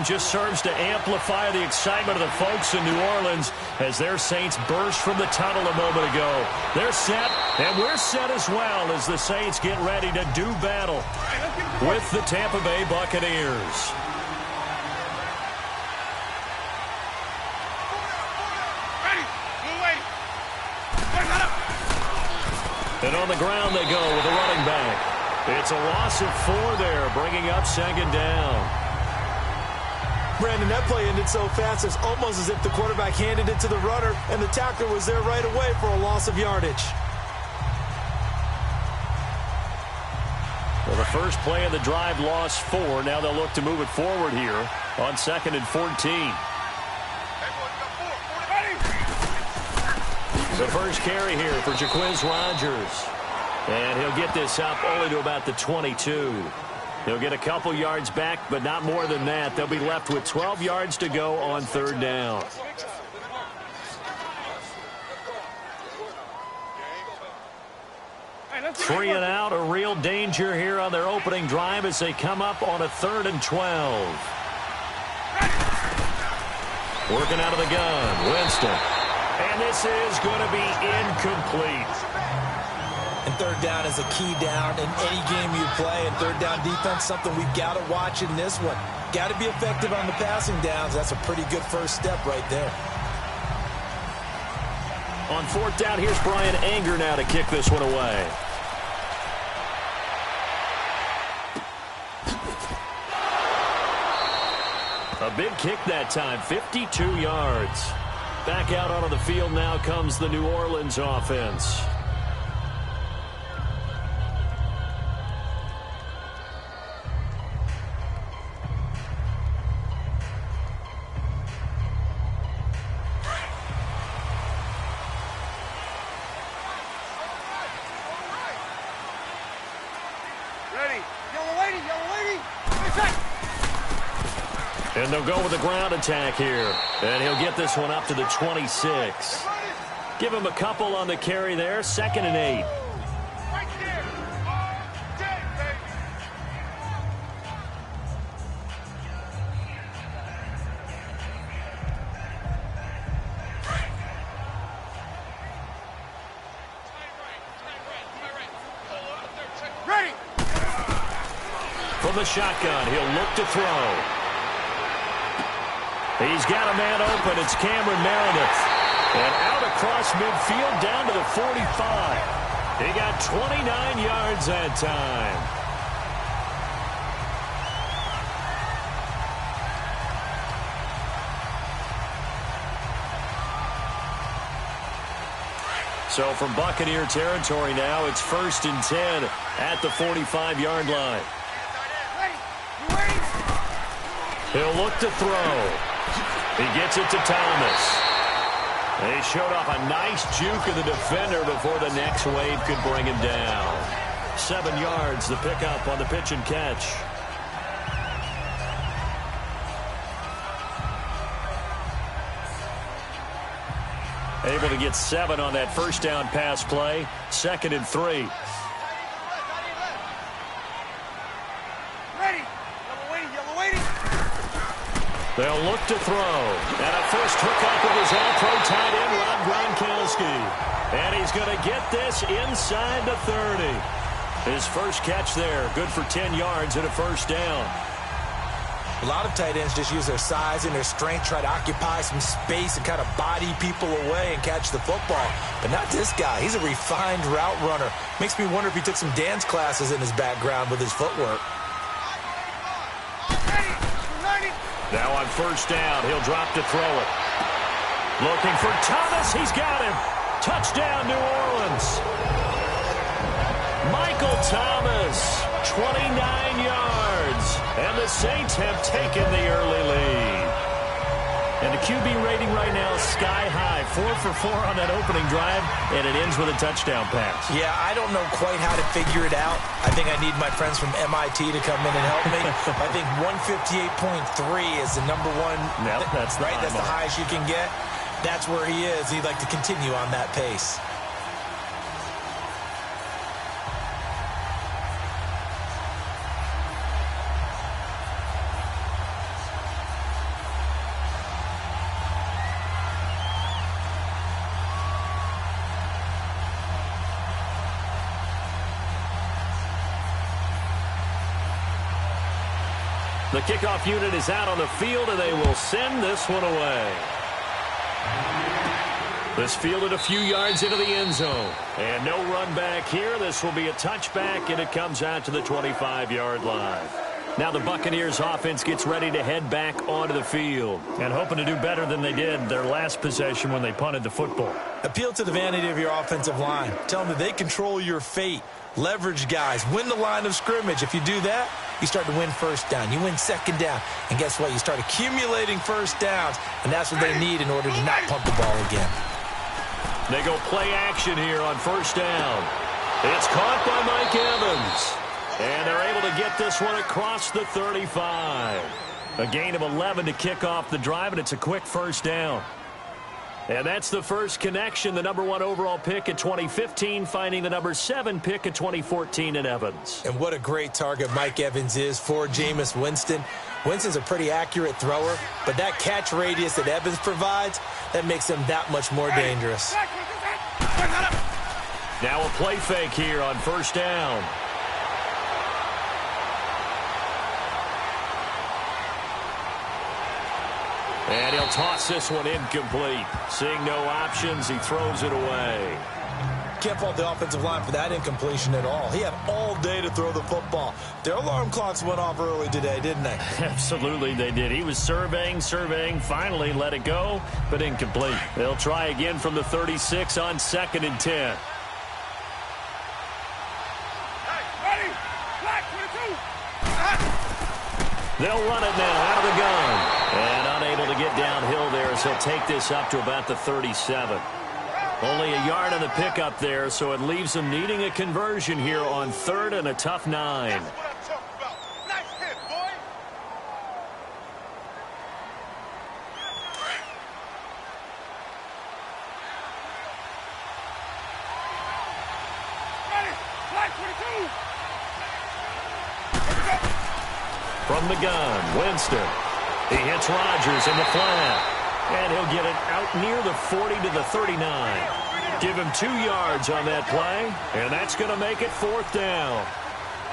game just serves to amplify the excitement of the folks in New Orleans as their Saints burst from the tunnel a moment ago. They're set, and we're set as well as the Saints get ready to do battle with the Tampa Bay Buccaneers. And on the ground they go with a running back. It's a loss of 4 there, bringing up second down. Brandon, that play ended so fast, it's almost as if the quarterback handed it to the runner, and the tackler was there right away for a loss of yardage. Well, the first play of the drive lost 4. Now they'll look to move it forward here on 2nd and 14. The first carry here for Jaquiz Rodgers. And he'll get this up only to about the 22. He'll get a couple yards back, but not more than that. They'll be left with 12 yards to go on 3rd down. Free and out, a real danger here on their opening drive as they come up on a 3rd and 12. Working out of the gun, Winston. And this is going to be incomplete. And 3rd down is a key down in any game you play. And 3rd down defense, something we've got to watch in this one. Got to be effective on the passing downs. That's a pretty good first step right there. On 4th down, here's Brian Anger now to kick this one away. A big kick that time, 52 yards. Back out onto the field now comes the New Orleans offense. And they'll go with a ground attack here. And he'll get this one up to the 26. Give him a couple on the carry there. 2nd and 8. Ready. From the shotgun, he'll look to throw. He's got a man open. It's Cameron Meredith. And out across midfield down to the 45. He got 29 yards that time. So from Buccaneer territory now, it's 1st and 10 at the 45-yard line. He'll look to throw. He gets it to Thomas. And he showed off a nice juke of the defender before the next wave could bring him down. 7 yards, the pickup on the pitch and catch. Able to get 7 on that first down pass play. 2nd and 3. They'll look to throw. And a first hookup with his all-pro tight end, Rob Gronkowski. And he's going to get this inside the 30. His first catch there, good for 10 yards and a first down. A lot of tight ends just use their size and their strength, try to occupy some space and kind of body people away and catch the football. But not this guy. He's a refined route runner. Makes me wonder if he took some dance classes in his background with his footwork. Now on first down, he'll drop to throw it. Looking for Thomas. He's got him. Touchdown, New Orleans. Michael Thomas, 29 yards. And the Saints have taken the early lead. And the QB rating right now is sky high. 4 for 4 on that opening drive, and it ends with a touchdown pass. Yeah, I don't know quite how to figure it out. I think I need my friends from MIT to come in and help me. I think 158.3 is the number one. Yep, that's the right. That's the highest you can get. That's where he is. He'd like to continue on that pace. The kickoff unit is out on the field, and they will send this one away. This fielded a few yards into the end zone. And no run back here. This will be a touchback, and it comes out to the 25-yard line. Now the Buccaneers offense gets ready to head back onto the field and hoping to do better than they did their last possession when they punted the football. Appeal to the vanity of your offensive line. Tell them that they control your fate. Leverage guys. Win the line of scrimmage. If you do that, you start to win first down. You win second down. And guess what? You start accumulating first downs, and that's what they need in order to not punt the ball again. They go play action here on first down. It's caught by Mike Evans. And they're able to get this one across the 35. A gain of 11 to kick off the drive, and it's a quick first down. And that's the first connection, the number 1 overall pick in 2015, finding the number 7 pick in 2014 in Evans. And what a great target Mike Evans is for Jameis Winston. Winston's a pretty accurate thrower, but that catch radius that Evans provides, that makes him that much more dangerous. Now a play fake here on first down. And he'll toss this one incomplete. Seeing no options, he throws it away. Can't fault the offensive line for that incompletion at all. He had all day to throw the football. Their alarm clocks went off early today, didn't they? Absolutely they did. He was surveying, finally let it go, but incomplete. They'll try again from the 36 on 2nd and 10. Ready? Black 22. They'll run it now out of the gun. And unable to get downhill there as he'll take this up to about the 37. Only a yard on the pickup there, so it leaves them needing a conversion here on 3rd and a tough 9. That's what I'm talking about. Nice hit, boy. Ready? Black 22. From the gun, Winston. He hits Rodgers in the flat. And he'll get it out near the 40 to the 39. Give him 2 yards on that play, and that's going to make it 4th down.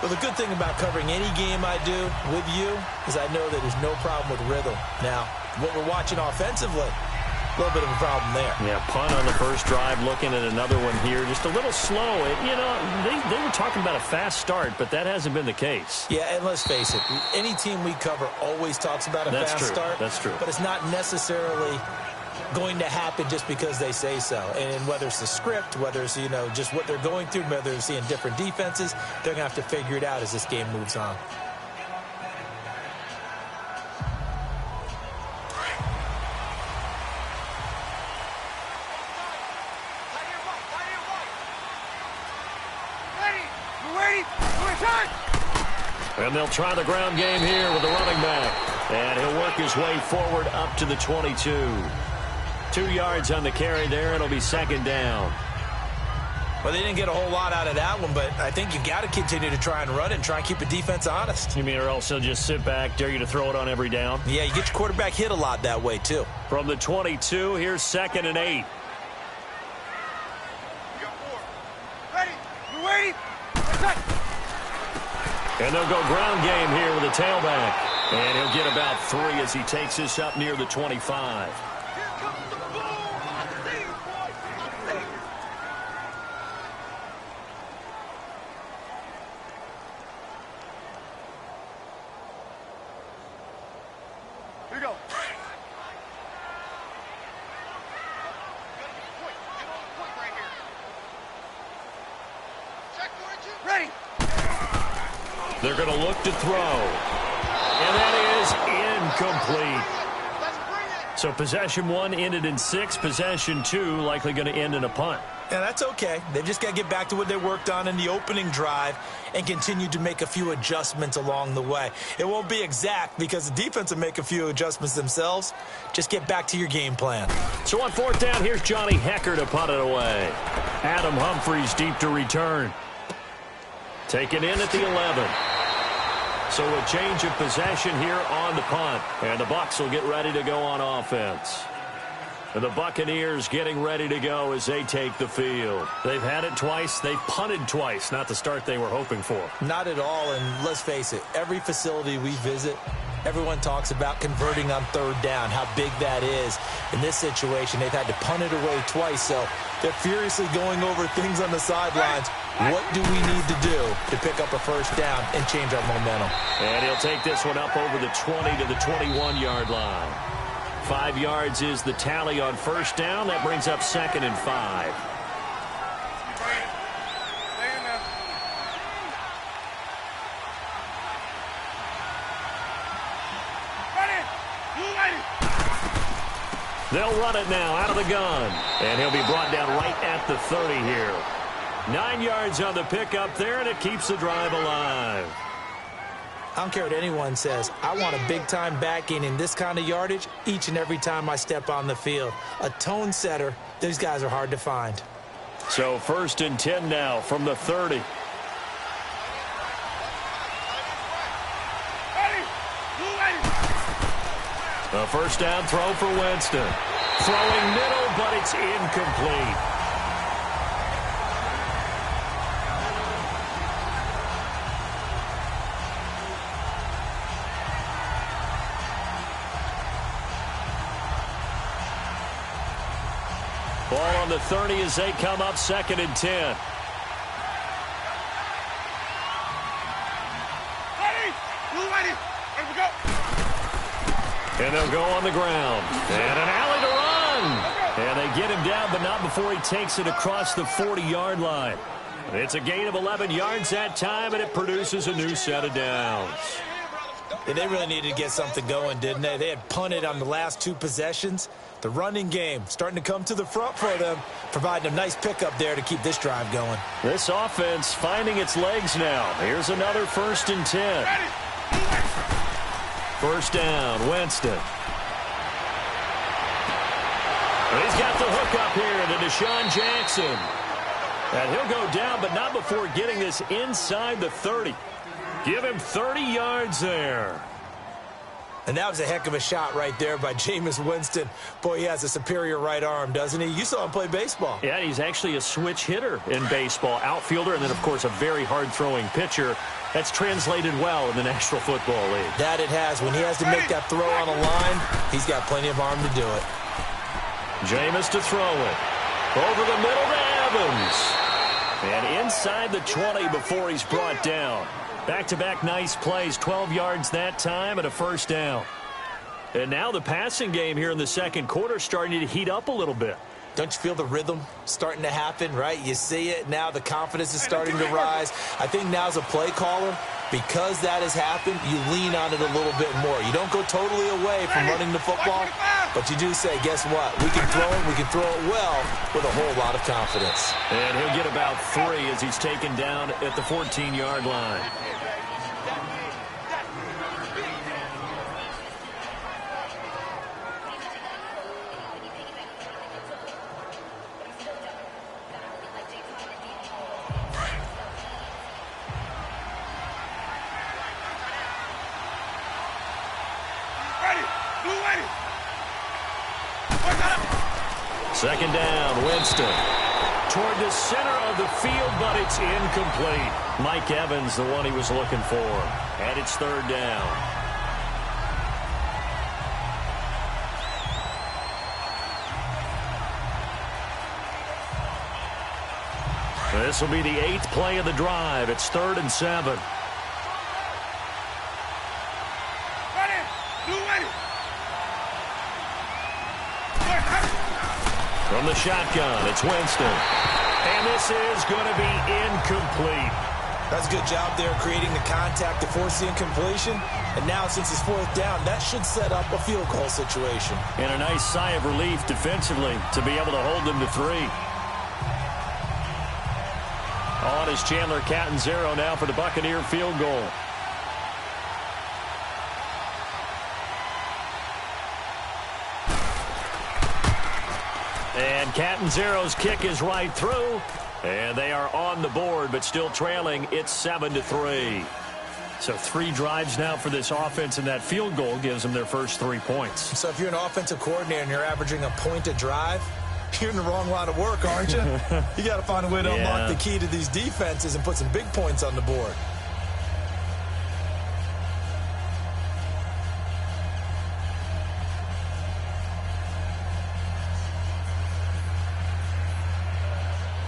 Well, the good thing about covering any game I do with you is I know that there's no problem with rhythm. Now, what we're watching offensively, a little bit of a problem there. Yeah, punt on the first drive, looking at another one here. Just a little slow. You know, they were talking about a fast start, but that hasn't been the case. Yeah, and let's face it, any team we cover always talks about a fast start. That's true. But it's not necessarily going to happen just because they say so. And whether it's the script, whether it's, you know, just what they're going through, whether they're seeing different defenses, they're going to have to figure it out as this game moves on. And they'll try the ground game here with the running back. And he'll work his way forward up to the 22. 2 yards on the carry there. It'll be 2nd down. Well, they didn't get a whole lot out of that one, but I think you got to continue to try and run it and try and keep the defense honest. You mean or else they'll just sit back, dare you to throw it on every down? Yeah, you get your quarterback hit a lot that way, too. From the 22, here's 2nd and 8. You got 4. Ready? You ready? Attack. And they'll go ground game here with a tailback. And he'll get about 3 as he takes this up near the 25. Here comes the ball. I see you, boy. I see you. Here you go. Point. Get on the point right here. Check 42. Ready. They're going to look to throw. And that is incomplete. Let's bring it. So possession 1 ended in 6. Possession 2 likely going to end in a punt. Yeah, that's okay. They've just got to get back to what they worked on in the opening drive and continue to make a few adjustments along the way. It won't be exact because the defense will make a few adjustments themselves. Just get back to your game plan. So on 4th down, here's Johnny Hecker to punt it away. Adam Humphries deep to return. Taken in at the 11. So a change of possession here on the punt. And the Bucs will get ready to go on offense. And the Buccaneers getting ready to go as they take the field. They've had it twice. They've punted twice. Not the start they were hoping for. Not at all, and let's face it, every facility we visit, everyone talks about converting on third down, how big that is. In this situation, they've had to punt it away twice, so they're furiously going over things on the sidelines. What do we need to do to pick up a first down and change our momentum? And he'll take this one up over the 20 to the 21-yard line. 5 yards is the tally on first down. That brings up 2nd and 5. They'll run it now out of the gun. And he'll be brought down right at the 30 here. 9 yards on the pickup there, and it keeps the drive alive. I don't care what anyone says. I want a big-time backing in this kind of yardage each and every time I step on the field. A tone setter, these guys are hard to find. So 1st and 10 now from the 30. A first down throw for Winston. Throwing middle, but it's incomplete. Ball on the 30 as they come up 2nd and 10. And they'll go on the ground. And an alley to run. And they get him down, but not before he takes it across the 40-yard line. It's a gain of 11 yards that time, and it produces a new set of downs. And they really needed to get something going, didn't they? They had punted on the last 2 possessions. The running game starting to come to the front for them, providing a nice pickup there to keep this drive going. This offense finding its legs now. Here's another 1st and 10. First down, Winston. He's got the hook up here to Deshaun Jackson. And he'll go down, but not before getting this inside the 30. Give him 30 yards there. And that was a heck of a shot right there by Jameis Winston. Boy, he has a superior right arm, doesn't he? You saw him play baseball. Yeah, he's actually a switch hitter in baseball. Outfielder, and then, of course, a very hard-throwing pitcher. That's translated well in the National Football League. That it has. When he has to make that throw on a line, he's got plenty of arm to do it. Jameis to throw it. Over the middle to Evans. And inside the 20 before he's brought down. Back-to-back nice plays, 12 yards that time and a first down. And now the passing game here in the second quarter starting to heat up a little bit. Don't you feel the rhythm starting to happen, right? You see it now. The confidence is starting to rise. I think now as a play caller, because that has happened, you lean on it a little bit more. You don't go totally away from running the football, but you do say, guess what? We can throw it. We can throw it well with a whole lot of confidence. And he'll get about 3 as he's taken down at the 14-yard line. Second down, Winston. Toward the center of the field, but it's incomplete. Mike Evans, the one he was looking for. And it's 3rd down. This will be the 8th play of the drive. It's 3rd and 7. From the shotgun, it's Winston. And this is going to be incomplete. That's a good job there creating the contact to force the incompletion. And now since it's 4th down, that should set up a field goal situation. And a nice sigh of relief defensively to be able to hold them to 3. On is Chandler Catanzaro now for the Buccaneer field goal. And Catanzaro's kick is right through. And they are on the board, but still trailing. It's 7-3. So 3 drives now for this offense, and that field goal gives them their first 3 points. So if you're an offensive coordinator and you're averaging a point a drive, you're in the wrong line of work, aren't you? You got to find a way to unlock the key to these defenses and put some big points on the board.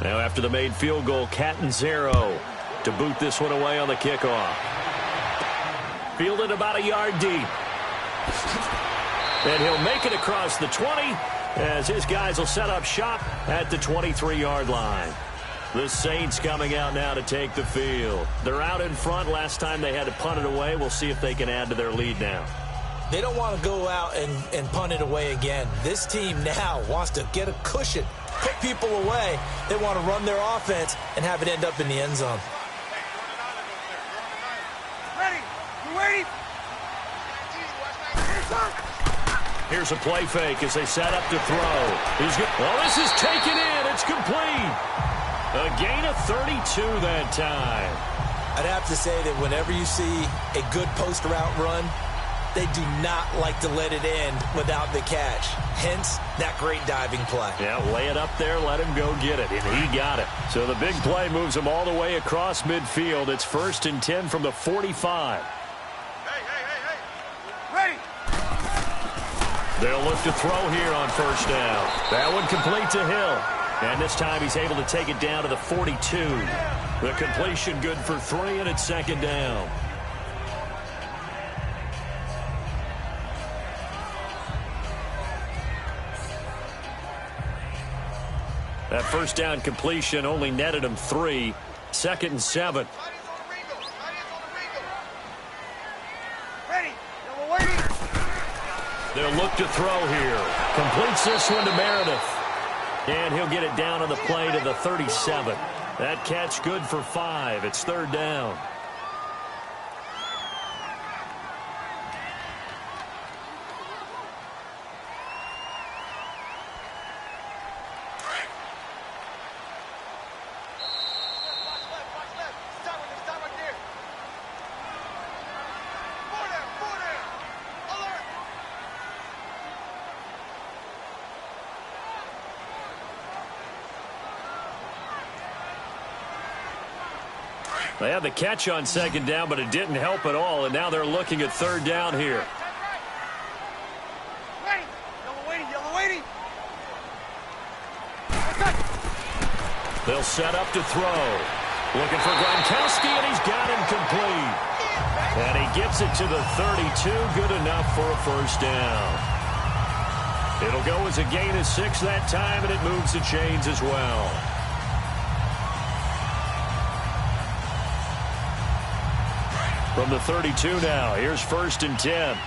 Now after the made field goal, Catanzaro to boot this one away on the kickoff. Fielded about a yard deep. And he'll make it across the 20 as his guys will set up shop at the 23-yard line. The Saints coming out now to take the field. They're out in front. Last time they had to punt it away. We'll see if they can add to their lead now. They don't want to go out and punt it away again. This team now wants to get a cushion, put people away. They want to run their offense and have it end up in the end zone. Here's a play fake as they set up to throw. This is taken in. It's complete. A gain of 32 that time. I'd have to say that whenever you see a good post route run, they do not like to let it end without the catch. Hence, that great diving play. Yeah, lay it up there, let him go get it, and he got it. So the big play moves him all the way across midfield. It's 1st and 10 from the 45. Ready. They'll look to throw here on 1st down. That one complete to Hill. And this time he's able to take it down to the 42. The completion good for 3, and it's 2nd down. That 1st down completion only netted him 3. 2nd and 7. Ready. We're waiting. They'll look to throw here. Completes this one to Meredith. And he'll get it down on the play to the 37. That catch good for 5. It's 3rd down. They had the catch on 2nd down, but it didn't help at all, and now they're looking at 3rd down here. Ready. Yellow waiting. They'll set up to throw. Looking for Gronkowski, and he's got him complete. And he gets it to the 32. Good enough for a 1st down. It'll go as a gain of 6 that time, and it moves the chains as well. From the 32 now, here's 1st and 10.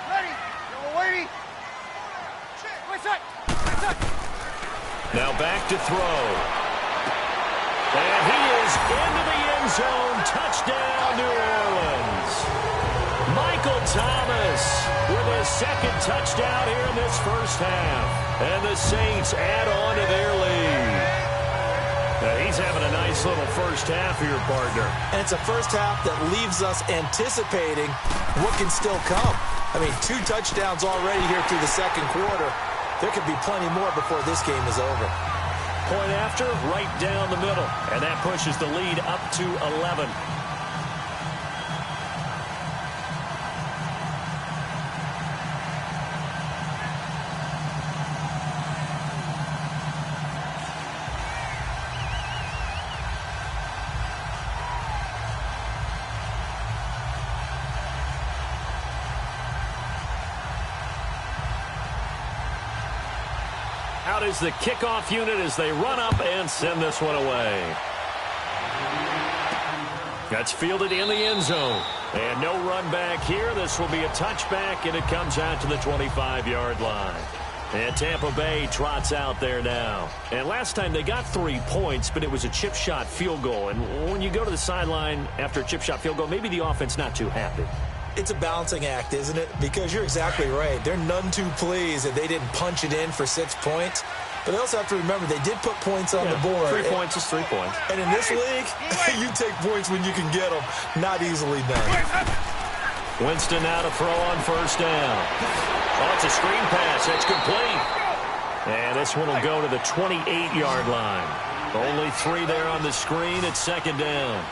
Ready. We're waiting. Now back to throw. And he is into the end zone. Touchdown, New Orleans. Michael Thomas with his 2nd touchdown here in this 1st half. And the Saints add on to their lead. He's having a nice little 1st half here, partner. And it's a 1st half that leaves us anticipating what can still come. I mean, 2 touchdowns already here through the 2nd quarter. There could be plenty more before this game is over. Point after, right down the middle. And that pushes the lead up to 11. Out is the kickoff unit as they run up and send this one away. That's fielded in the end zone. And no run back here. This will be a touchback, and it comes out to the 25-yard line. And Tampa Bay trots out there now. And last time they got 3 points, but it was a chip shot field goal. And when you go to the sideline after a chip shot field goal, maybe the offense not too happy. It's a balancing act, isn't it? Because you're exactly right. They're none too pleased that they didn't punch it in for 6 points. But they also have to remember they did put points on the board. 3 points is 3 points. And in this league, you take points when you can get them. Not easily done. Winston now to throw on first down. Oh, it's a screen pass. It's complete. And this one will go to the 28-yard line. Only 3 there on the screen. It's second down.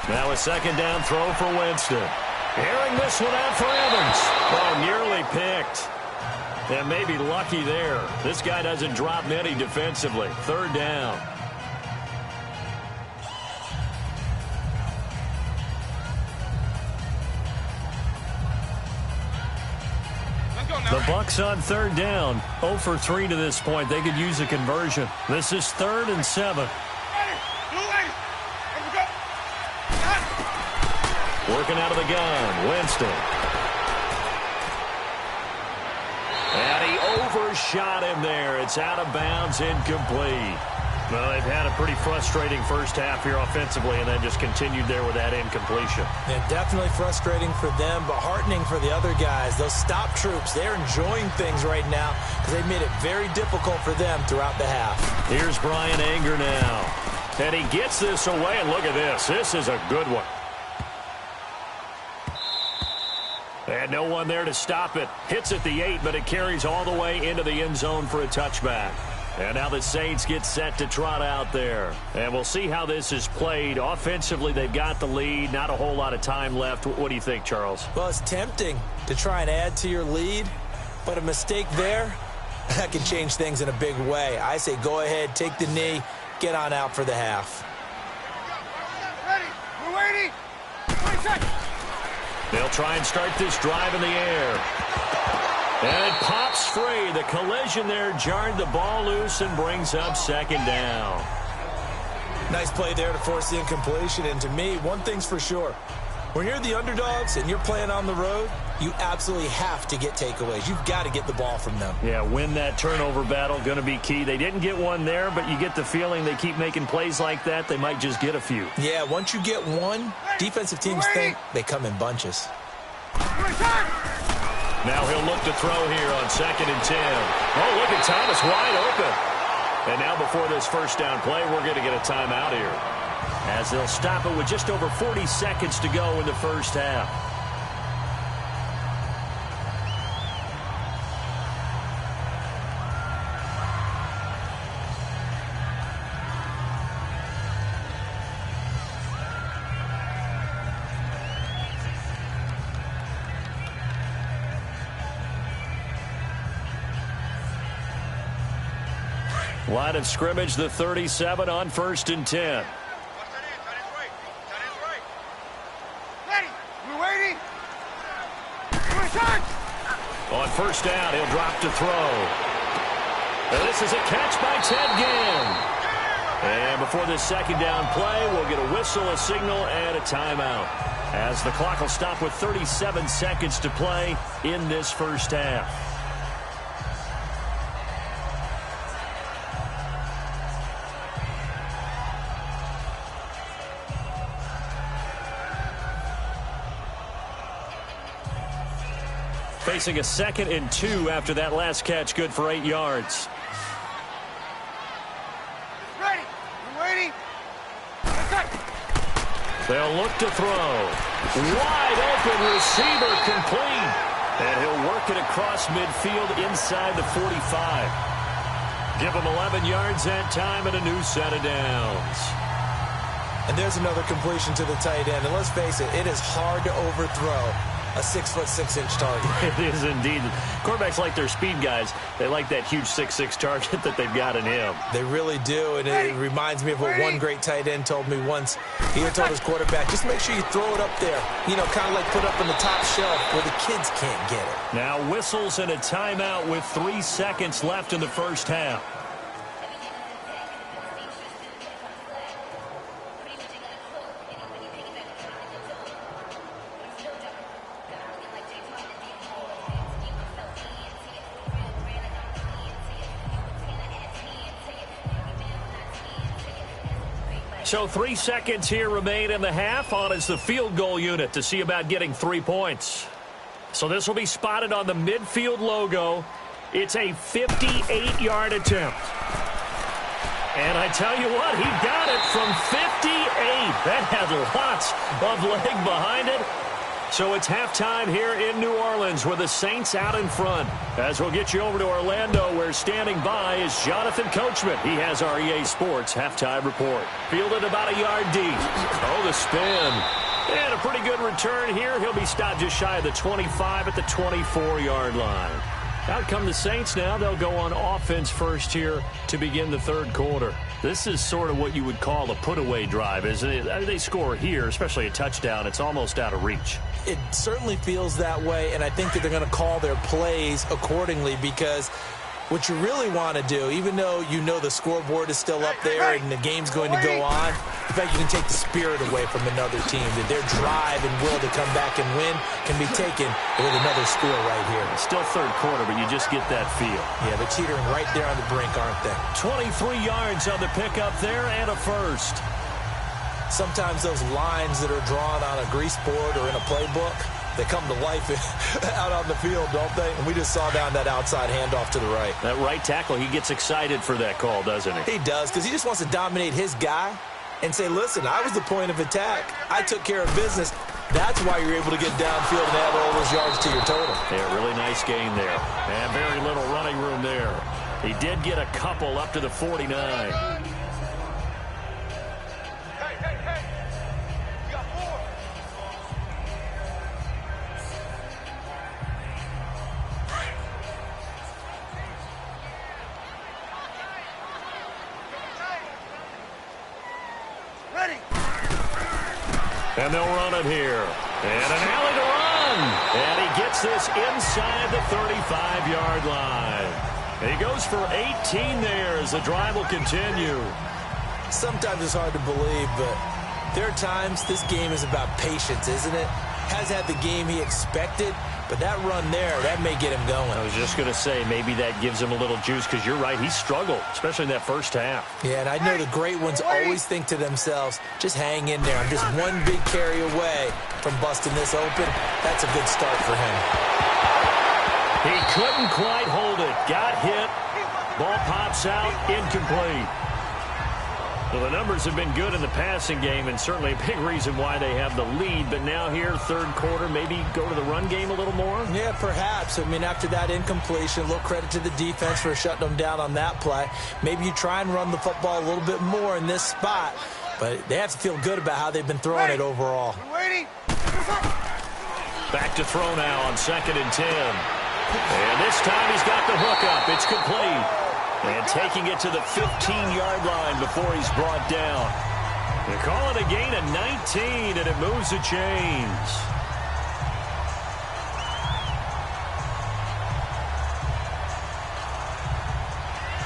Now a second down throw for Winston. Airing this one out for Evans. Oh, nearly picked. And maybe lucky there. This guy doesn't drop many defensively. Third down. The Bucs on third down. 0 for 3 to this point. They could use a conversion. This is 3rd and 7. Working out of the gun, Winston. And he overshot him there. It's out of bounds, incomplete. Well, they've had a pretty frustrating first half here offensively, and then just continued there with that incompletion. Yeah, definitely frustrating for them, but heartening for the other guys. Those stop troops, they're enjoying things right now because they've made it very difficult for them throughout the half. Here's Brian Anger now. And he gets this away, and look at this. This is a good one. And no one there to stop it. Hits at the 8, but it carries all the way into the end zone for a touchback. And now the Saints get set to trot out there. And we'll see how this is played. Offensively, they've got the lead. Not a whole lot of time left. What do you think, Charles? Well, it's tempting to try and add to your lead, but a mistake there, that can change things in a big way. I say go ahead, take the knee, get on out for the half. Ready. We're waiting. 20 seconds. They'll try and start this drive in the air. And it pops free. The collision there jarred the ball loose and brings up second down. Nice play there to force the incompletion. And to me, one thing's for sure. When you're the underdogs and you're playing on the road, you absolutely have to get takeaways. You've got to get the ball from them. Yeah, win that turnover battle, going to be key. They didn't get one there, but you get the feeling they keep making plays like that, they might just get a few. Yeah, once you get one, defensive teams think they come in bunches. Now he'll look to throw here on 2nd and 10. Oh, look at Thomas wide open. And now before this first down play, we're going to get a timeout here, as they'll stop it with just over 40 seconds to go in the first half. Line of scrimmage, the 37 on 1st and 10. Ready. We're waiting. On first down, he'll drop to throw. And this is a catch by Ted Ginn. And before this second down play, we'll get a whistle, a signal, and a timeout, as the clock will stop with 37 seconds to play in this first half. Facing a 2nd and 2 after that last catch, good for 8 yards. Ready. We're waiting. They'll look to throw. Wide open receiver, complete. And he'll work it across midfield inside the 45. Give him 11 yards that time and a new set of downs. And there's another completion to the tight end. And let's face it, it is hard to overthrow a 6'6" target. It is indeed. Quarterbacks like their speed guys. They like that huge 6'6" target that they've got in him. They really do, and it reminds me of what one great tight end told me once. He had told his quarterback, just make sure you throw it up there. You know, kind of like put up on the top shelf where the kids can't get it. Now whistles and a timeout with 3 seconds left in the first half. So 3 seconds here remain in the half. On is the field goal unit to see about getting 3 points. So this will be spotted on the midfield logo. It's a 58-yard attempt. And I tell you what, he got it from 58. That had lots of leg behind it. So it's halftime here in New Orleans with the Saints out in front. As we'll get you over to Orlando, where standing by is Jonathan Coachman. He has our EA Sports halftime report. Fielded about a yard deep. Oh, the spin. And a pretty good return here. He'll be stopped just shy of the 25 at the 24-yard line. Out come the Saints now. They'll go on offense first here to begin the third quarter. This is sort of what you would call a put-away drive, isn't it? I mean, they score here, especially a touchdown. It's almost out of reach. It certainly feels that way, and I think that they're going to call their plays accordingly, because what you really want to do, even though you know the scoreboard is still up there and the game's going to go on, the fact you can take the spirit away from another team, that their drive and will to come back and win can be taken with another score right here. It's still third quarter, but you just get that feel. Yeah, they're teetering right there on the brink, aren't they? 23 yards on the pickup there and a first. Sometimes those lines that are drawn on a grease board or in a playbook, they come to life out on the field, don't they? And we just saw down that outside handoff to the right. That right tackle, he gets excited for that call, doesn't he? He does, because he just wants to dominate his guy and say, listen, I was the point of attack. I took care of business. That's why you're able to get downfield and add all those yards to your total. Yeah, really nice gain there. And very little running room there. He did get a couple up to the 49. And they'll run it here. And an alley to run. And he gets this inside the 35-yard line. And he goes for 18 there as the drive will continue. Sometimes it's hard to believe, but there are times this game is about patience, isn't it? Has had the game he expected, but that run there, that may get him going. I was just going to say, maybe that gives him a little juice, because you're right, he struggled, especially in that first half. Yeah, and I know the great ones always think to themselves, just hang in there. I'm just one big carry away from busting this open. That's a good start for him. He couldn't quite hold it. Got hit. Ball pops out, incomplete. Well, the numbers have been good in the passing game, and certainly a big reason why they have the lead. But now here, third quarter, maybe go to the run game a little more? Yeah, perhaps. I mean, after that incompletion, a little credit to the defense for shutting them down on that play. Maybe you try and run the football a little bit more in this spot. But they have to feel good about how they've been throwing it overall. Back to throw now on 2nd and 10. And this time he's got the hook up. It's complete. And taking it to the 15-yard line before he's brought down. They call it a gain of 19, and it moves the chains.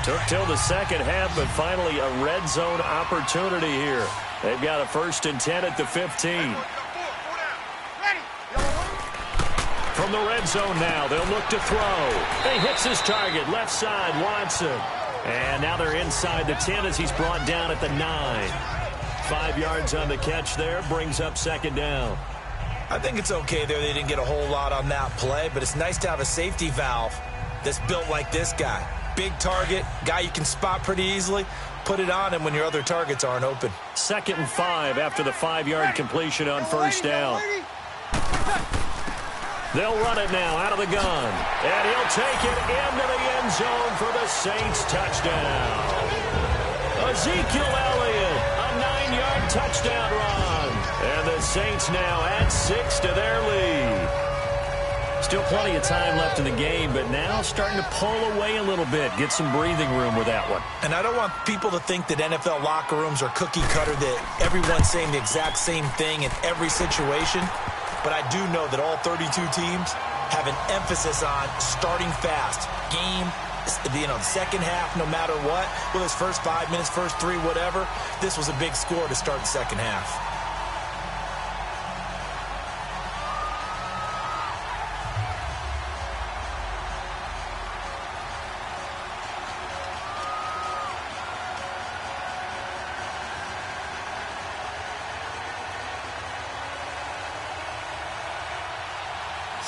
Took till the second half, but finally a red zone opportunity here. They've got a 1st and 10 at the 15. From the red zone now, they'll look to throw. He hits his target, left side, Watson. And now they're inside the 10 as he's brought down at the 9. 5 yards on the catch there, brings up 2nd down. I think it's okay there. They didn't get a whole lot on that play, but it's nice to have a safety valve that's built like this guy. Big target, guy you can spot pretty easily. Put it on him when your other targets aren't open. 2nd and 5 after the 5-yard completion on 1st down. They'll run it now out of the gun. And he'll take it into the end zone for the Saints touchdown. Ezekiel Elliott, a 9-yard touchdown run. And the Saints now add 6 to their lead. Still plenty of time left in the game, but now starting to pull away a little bit. Get some breathing room with that one. And I don't want people to think that NFL locker rooms are cookie cutter, that everyone's saying the exact same thing in every situation. But I do know that all 32 teams have an emphasis on starting fast. Game, the second half, no matter what. Well, his first 5 minutes, first 3, whatever. This was a big score to start the second half.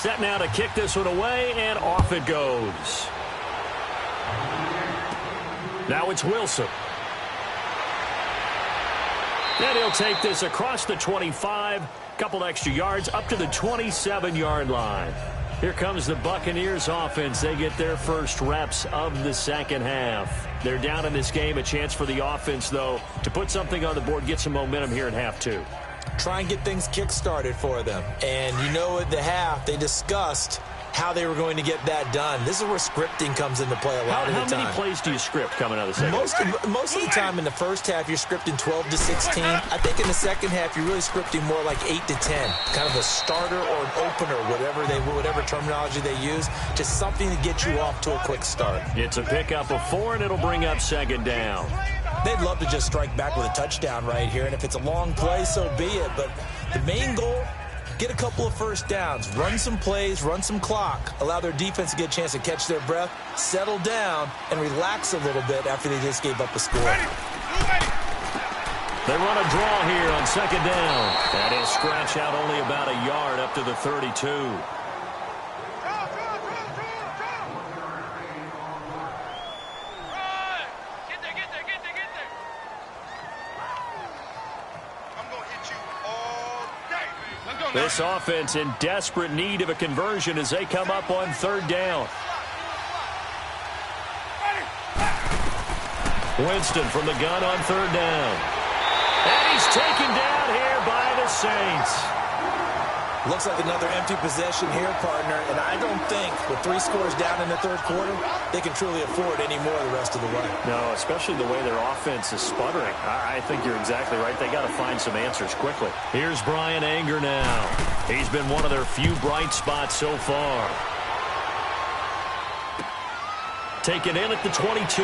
Set now to kick this one away, and off it goes. Now it's Wilson. And he'll take this across the 25, couple extra yards, up to the 27-yard line. Here comes the Buccaneers offense. They get their first reps of the second half. They're down in this game. A chance for the offense, though, to put something on the board, get some momentum here in half two. Try and get things kick-started for them. And you know at the half, they discussed how they were going to get that done. This is where scripting comes into play a lot of the time. How many plays do you script coming out of the second half? Most of the time in the first half, you're scripting 12 to 16. I think in the second half, you're really scripting more like 8 to 10. Kind of a starter or an opener, whatever terminology they use. Just something to get you off to a quick start. It's a pickup of 4, and it'll bring up second down. They'd love to just strike back with a touchdown right here. And if it's a long play, so be it. But the main goal, get a couple of first downs, run some plays, run some clock, allow their defense to get a chance to catch their breath, settle down, and relax a little bit after they just gave up a score. They run a draw here on second down. That is scratch out only about a yard up to the 32. This offense in desperate need of a conversion as they come up on third down. Winston from the gun on third down. And he's taken down here by the Saints. Looks like another empty possession here, partner, and I don't think with 3 scores down in the third quarter, they can truly afford any more the rest of the way. No, especially the way their offense is sputtering. I think you're exactly right. They got to find some answers quickly. Here's Brian Anger now. He's been one of their few bright spots so far. Taken in at the 22.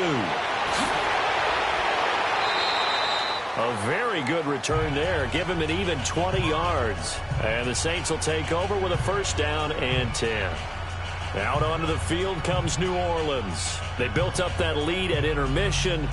A very good return there. Give him an even 20 yards. And the Saints will take over with a first down and 10. Out onto the field comes New Orleans. They built up that lead at intermission,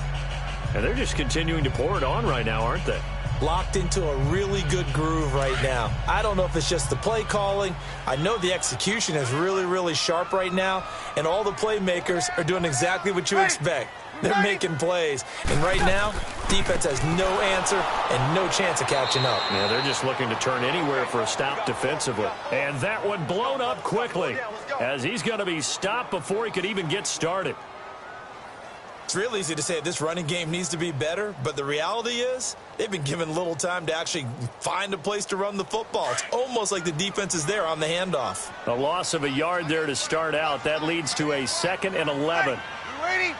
and they're just continuing to pour it on right now, aren't they? Locked into a really good groove right now. I don't know if it's just the play calling. I know the execution is really, really sharp right now, and all the playmakers are doing exactly what you expect. They're making plays. And right now, defense has no answer and no chance of catching up. Yeah, they're just looking to turn anywhere for a stop defensively. And that one blown up quickly as he's going to be stopped before he could even get started. It's real easy to say this running game needs to be better, but the reality is they've been given little time to actually find a place to run the football. It's almost like the defense is there on the handoff. A loss of a yard there to start out. That leads to a 2nd and 11. Ready?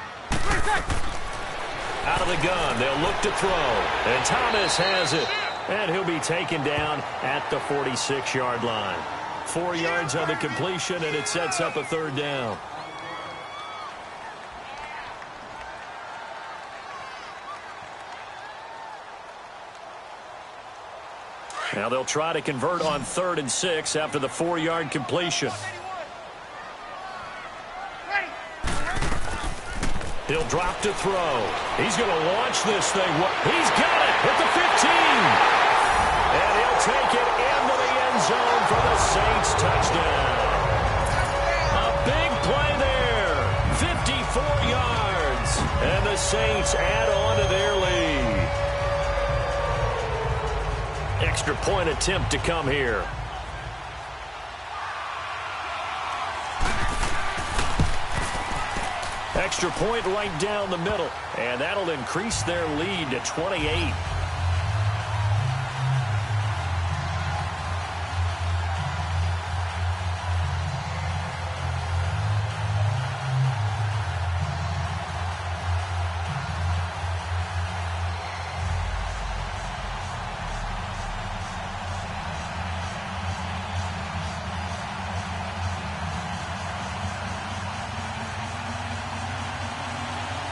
Out of the gun, they'll look to throw. And Thomas has it. And he'll be taken down at the 46-yard line. 4 yards on the completion, and it sets up a third down. Now they'll try to convert on 3rd and 6 after the 4-yard completion. He'll drop to throw. He's going to launch this thing. He's got it at the 15. And he'll take it into the end zone for the Saints touchdown. A big play there. 54 yards. And the Saints add on to their lead. Extra point attempt to come here. Extra point right down the middle. And that'll increase their lead to 28.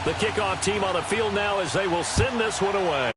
The kickoff team on the field now as they will send this one away.